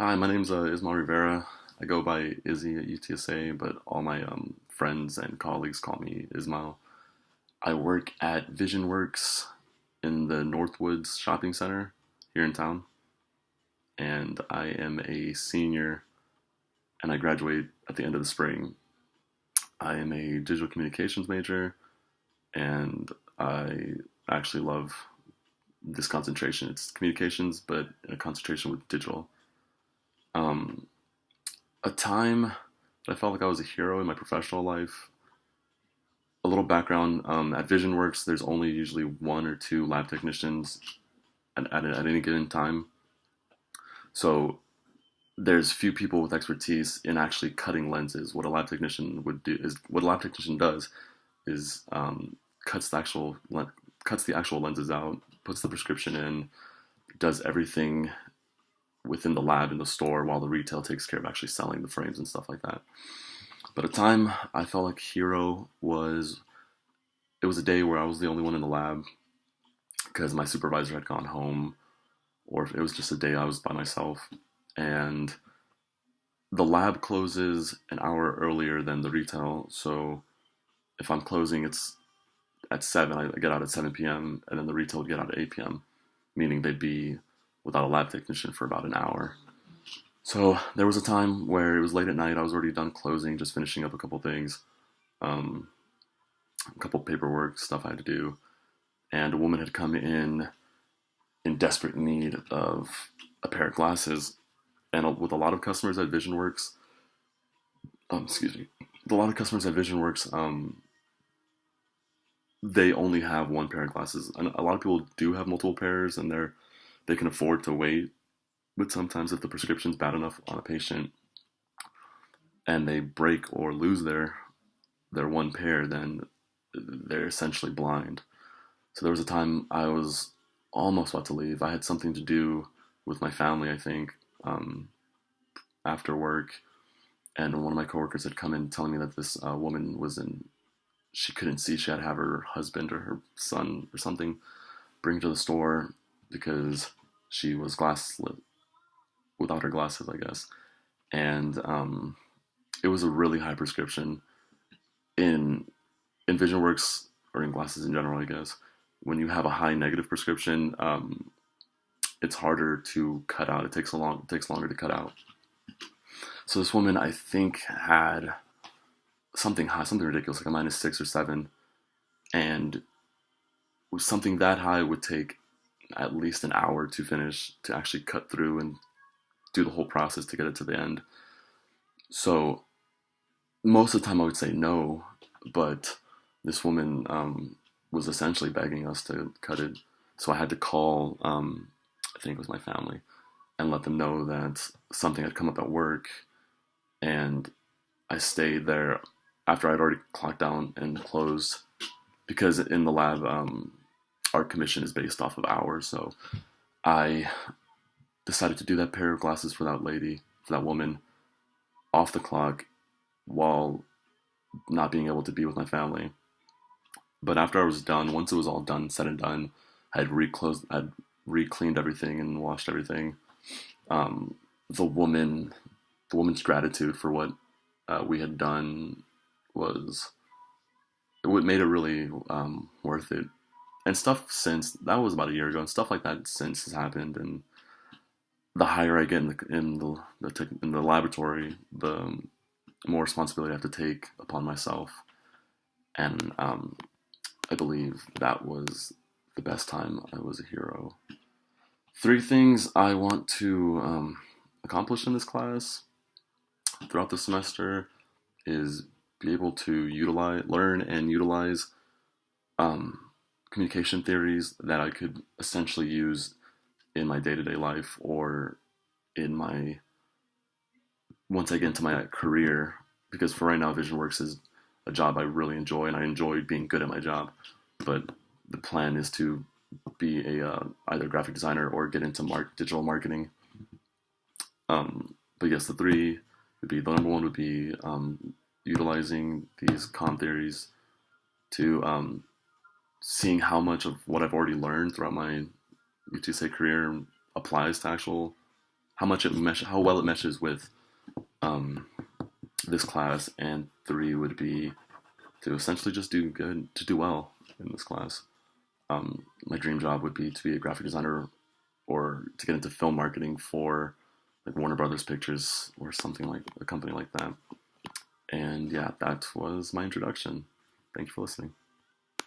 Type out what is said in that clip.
Hi, my name's Ismail Rivera. I go by Izzy at UTSA, but all my friends and colleagues call me Ismail. I work at VisionWorks in the Northwoods Shopping Center here in town, and I am a senior, and I graduate at the end of the spring. I am a digital communications major, and I actually love this concentration. It's communications, but in a concentration with digital. Um, a time that I felt like I was a hero in my professional life. A little background, at VisionWorks, there's only usually one or two lab technicians at any given time. So there's few people with expertise in actually cutting lenses. What a lab technician does is cuts the actual cuts the actual lenses out, puts the prescription in, does everything within the lab in the store while the retail takes care of actually selling the frames and stuff like that. But a time I felt like hero was it was a day where I was the only one in the lab because my supervisor had gone home, or if it was just a day I was by myself. And the lab closes an hour earlier than the retail, so if I'm closing, it's at 7, I get out at 7 p.m., and then the retail would get out at 8 p.m., meaning they'd be without a lab technician for about an hour. So there was a time where it was late at night, I was already done closing, just finishing up a couple things, um, a couple paperwork stuff I had to do, and a woman had come in desperate need of a pair of glasses. And with a lot of customers at VisionWorks, excuse me, with a lot of customers at VisionWorks, they only have one pair of glasses. And a lot of people do have multiple pairs, and they can afford to wait. But sometimes, if the prescription's bad enough on a patient, and they break or lose their one pair, then they're essentially blind. So there was a time I was almost about to leave. I had something to do with my family, I think, um, after work, and one of my coworkers had come in telling me that this woman was in. She couldn't see. She had to have her husband or her son or something bring her to the store because she was glassless without her glasses, I guess. And it was a really high prescription in VisionWorks, or in glasses in general, I guess. When you have a high negative prescription, it's harder to cut out. It takes longer to cut out. So this woman, I think, had something high, something ridiculous, like a -6 or 7, and something that high would take at least an hour to finish, to actually cut through and do the whole process to get it to the end. So most of the time I would say no, but this woman was essentially begging us to cut it. So I had to call, I think it was my family, and let them know that something had come up at work, and I stayed there after I'd already clocked down and closed, because in the lab, our commission is based off of hours. So I decided to do that pair of glasses for that woman, off the clock, while not being able to be with my family. But after I was done, once it was all done, said and done, I'd re-cleaned everything and washed everything. Um, the woman, the woman's gratitude for what we had done was what made it really worth it. And stuff since that was about a year ago, and stuff like that since has happened. And the higher I get in the laboratory, the more responsibility I have to take upon myself. And I believe that was the best time I was a hero. Three things I want to accomplish in this class throughout the semester is be able to learn and utilize um, communication theories that I could essentially use in my day-to-day life, or in my once I get into my career. Because for right now, VisionWorks is a job I really enjoy, and I enjoy being good at my job. But the plan is to be a either graphic designer or get into digital marketing. But yes, the number one would be utilizing these theories to seeing how much of what I've already learned throughout my UTSA career applies to actual how well it meshes with this class, and 3 would be to essentially just do good, to do well in this class. My dream job would be to be a graphic designer or to get into film marketing for like Warner Brothers Pictures or something like a company like that. And yeah, that was my introduction. Thank you for listening.